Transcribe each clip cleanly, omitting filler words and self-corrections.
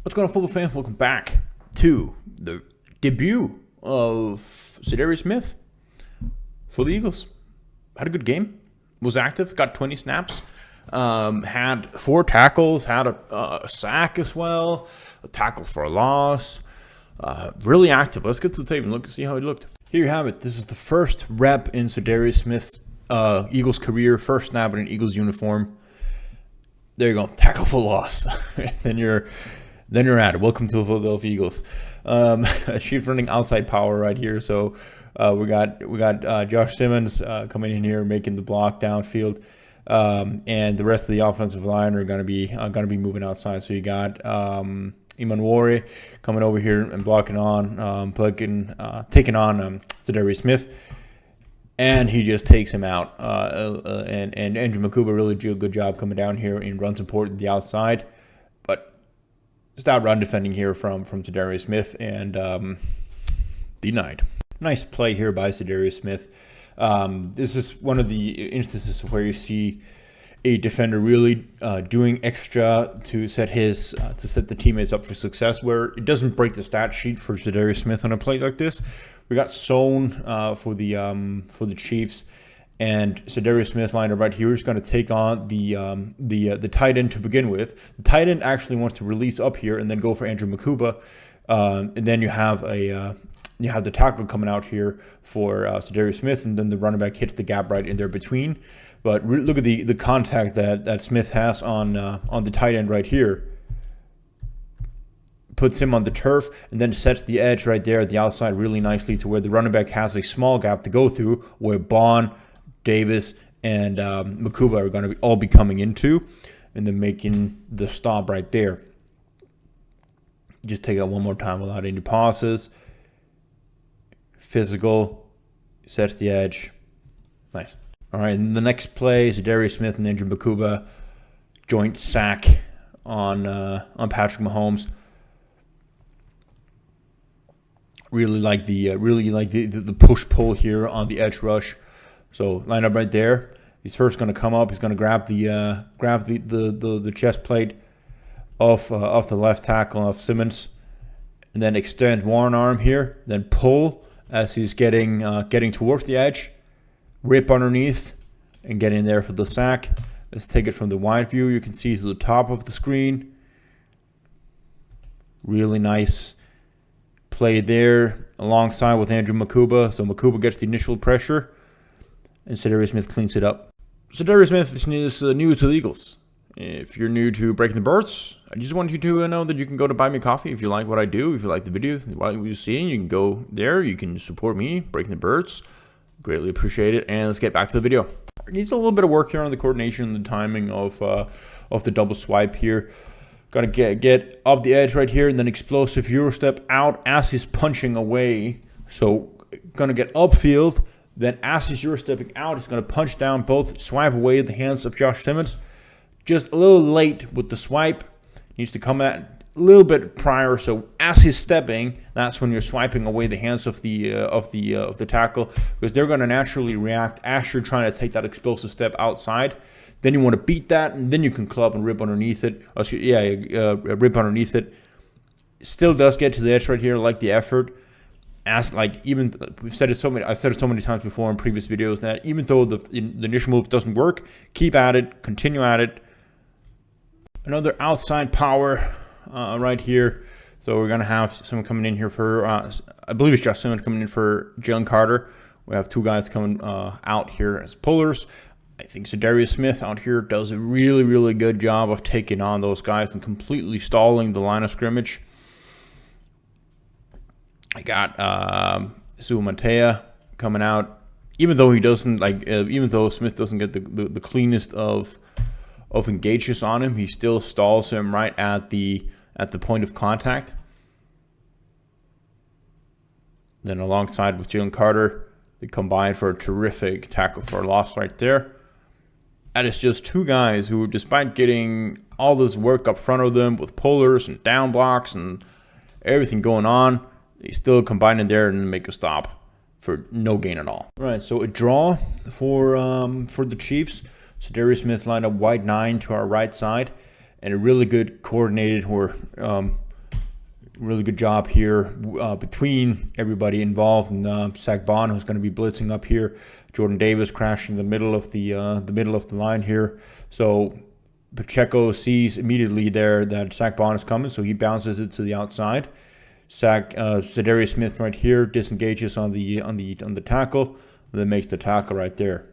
What's going on, football fans? Welcome back to the debut of Za'Darius Smith for the Eagles. Had a good game. Was active. Got 20 snaps. Had 4 tackles. Had a sack as well. A tackle for a loss. Really active. Let's get to the tape and look and see how he looked. Here you have it. This is the first rep in Za'Darius Smith's Eagles career. First snap in an Eagles uniform. There you go. Tackle for loss. Then you're at it. Welcome to the Philadelphia Eagles. She's running outside power right here. So we got Josh Simmons coming in here, making the block downfield, and the rest of the offensive line are gonna be moving outside. So you got Imanwari coming over here and blocking on, taking on Za'Darius Smith. And he just takes him out. And Andrew Makuba really did a good job coming down here in run support at the outside. But stout run defending here from Za'Darius Smith and denied. Nice play here by Za'Darius Smith. This is one of the instances where you see a defender really doing extra to set the teammates up for success, where it doesn't break the stat sheet for Za'Darius Smith on a play like this. We got zone for the Chiefs, and Za'Darius Smith lined up right here. He's going to take on the tight end to begin with. The tight end actually wants to release up here and then go for Andrew Makuba, and then you have the tackle coming out here for Za'Darius Smith, and then the running back hits the gap right in there between. But look at the contact that Smith has on the tight end right here. Puts him on the turf and then sets the edge right there at the outside really nicely to where the running back has a small gap to go through, where Bond, Davis, and Makuba are going to all be coming into, and then making the stop right there. Just take it one more time without any pauses. Physical, sets the edge. Nice. All right, and the next play is Za'Darius Smith and Andrew Makuba joint sack on Patrick Mahomes. Really like the push pull here on the edge rush. So line up right there. He's first going to come up. He's going to grab the chest plate off the left tackle of Simmons, and then extend one arm here. Then pull as he's getting towards the edge. Rip underneath and get in there for the sack. Let's take it from the wide view. You can see to the top of the screen. Really nice play there alongside with Andrew Makuba. So Makuba gets the initial pressure, and Za'Darius Smith cleans it up. Za'Darius Smith is new to the Eagles. If you're new to Breaking the Birds, I just want you to know that you can go to buy me coffee if you like what I do. If you like the videos, what you're seeing, you can go there. You can support me, Breaking the Birds. Greatly appreciate it. And let's get back to the video. It needs a little bit of work here on the coordination and the timing of the double swipe here. Got to get up the edge right here, and then explosive Euro step out as he's punching away. So going to get upfield. Then as he's Euro stepping out, he's going to punch down both, swipe away at the hands of Josh Simmons. Just a little late with the swipe. Needs to come at a little bit prior. So as he's stepping, that's when you're swiping away the hands of the tackle, because they're going to naturally react as you're trying to take that explosive step outside. Then you want to beat that, and then you can club and rip underneath it. Rip underneath it. Still does get to the edge right here, like the effort. I've said it so many times before in previous videos that even though the initial move doesn't work, keep at it, continue at it. Another outside power right here. So we're gonna have someone coming in here for I believe it's Josh Simmons coming in for Jalen Carter. We have 2 guys coming out here as pullers. I think Za'Darius Smith out here does a really, really good job of taking on those guys and completely stalling the line of scrimmage. I got Suamatea coming out, even though Smith doesn't get the cleanest of engages on him, he still stalls him right at the point of contact. Then alongside with Jalen Carter, they combine for a terrific tackle for a loss right there. That is just 2 guys who, despite getting all this work up front of them with pullers and down blocks and everything going on, they still combine in there and make a stop for no gain at all. All right, so a draw for the Chiefs. Za'Darius Smith lined up wide 9 to our right side, and a really good coordinated or Really good job here between everybody involved. And Zach Bond, who's going to be blitzing up here. Jordan Davis crashing the middle of the line here. So Pacheco sees immediately there that Zach Bond is coming, so he bounces it to the outside. Za'Darius Smith right here disengages on the tackle, and then makes the tackle right there,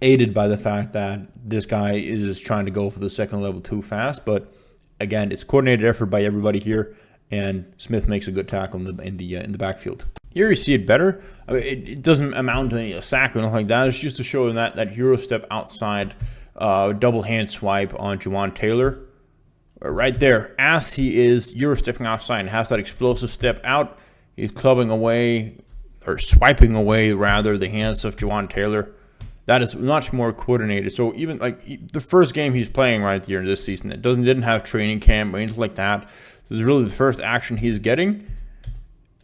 aided by the fact that this guy is trying to go for the second level too fast. But again, it's coordinated effort by everybody here, and Smith makes a good tackle in the backfield. Here you see it better. I mean, it doesn't amount to a sack or anything like that. It's just to show that Euro step outside, double hand swipe on Juwan Taylor. Right there, as he is Euro stepping outside and has that explosive step out, he's clubbing away, or swiping away rather, the hands of Juwan Taylor. That is much more coordinated. So even like the first game he's playing right here in this season, it didn't have training camp or anything like that. This is really the first action he's getting.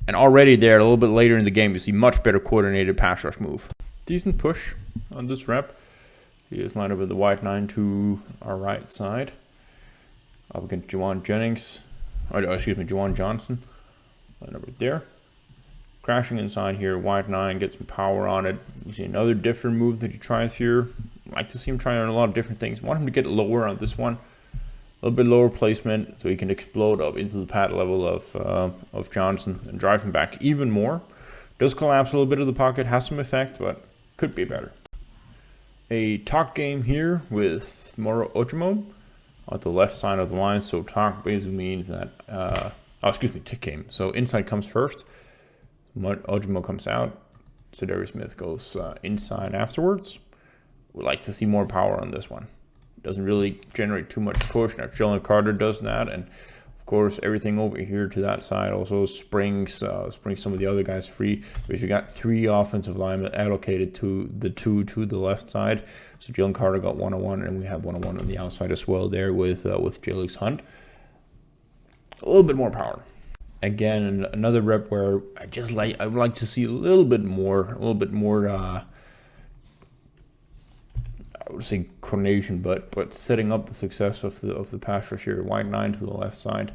And already there, a little bit later in the game, you see much better coordinated pass rush move. Decent push on this rep. He is lined up with the wide 9 to our right side. Up against Juwan Johnson. Lined up right there. Crashing inside here, wide 9, get some power on it. You see another different move that he tries here. I like to see him trying a lot of different things. Want him to get lower on this one. A little bit lower placement so he can explode up into the pad level of Johnson and drive him back even more. Does collapse a little bit of the pocket, has some effect, but could be better. A talk game here with Moro Ojomo on the left side of the line. So talk basically means that, tick game. So inside comes first. Ojomo comes out. Za'Darius Smith goes inside afterwards. Would like to see more power on this one. Doesn't really generate too much push. Now Jalen Carter does that, and of course everything over here to that side also springs some of the other guys free, because you got 3 offensive linemen allocated to the 2 to the left side. So Jalen Carter got 1-on-1, and we have 1-on-1 on the outside as well there with Jalix Hunt. A little bit more power. Again, another rep where I would like to see a little bit more. I would say coordination, but setting up the success of the pass rush here. Wide 9 to the left side.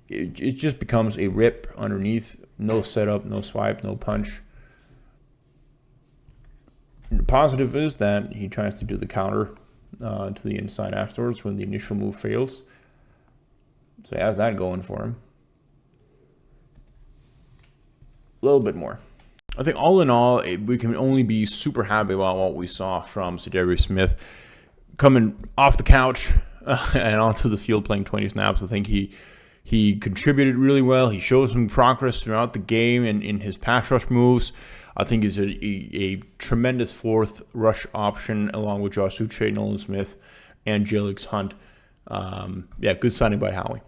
It just becomes a rip underneath. No setup, no swipe, no punch. And the positive is that he tries to do the counter to the inside afterwards when the initial move fails. So he has that going for him. A little bit more. I think all in all, we can only be super happy about what we saw from Za'Darius Smith coming off the couch and onto the field playing 20 snaps. I think he contributed really well. He showed some progress throughout the game in his pass rush moves. I think he's a tremendous fourth rush option along with Josh Uche, Nolan Smith, and Jalix Hunt. Good signing by Howie.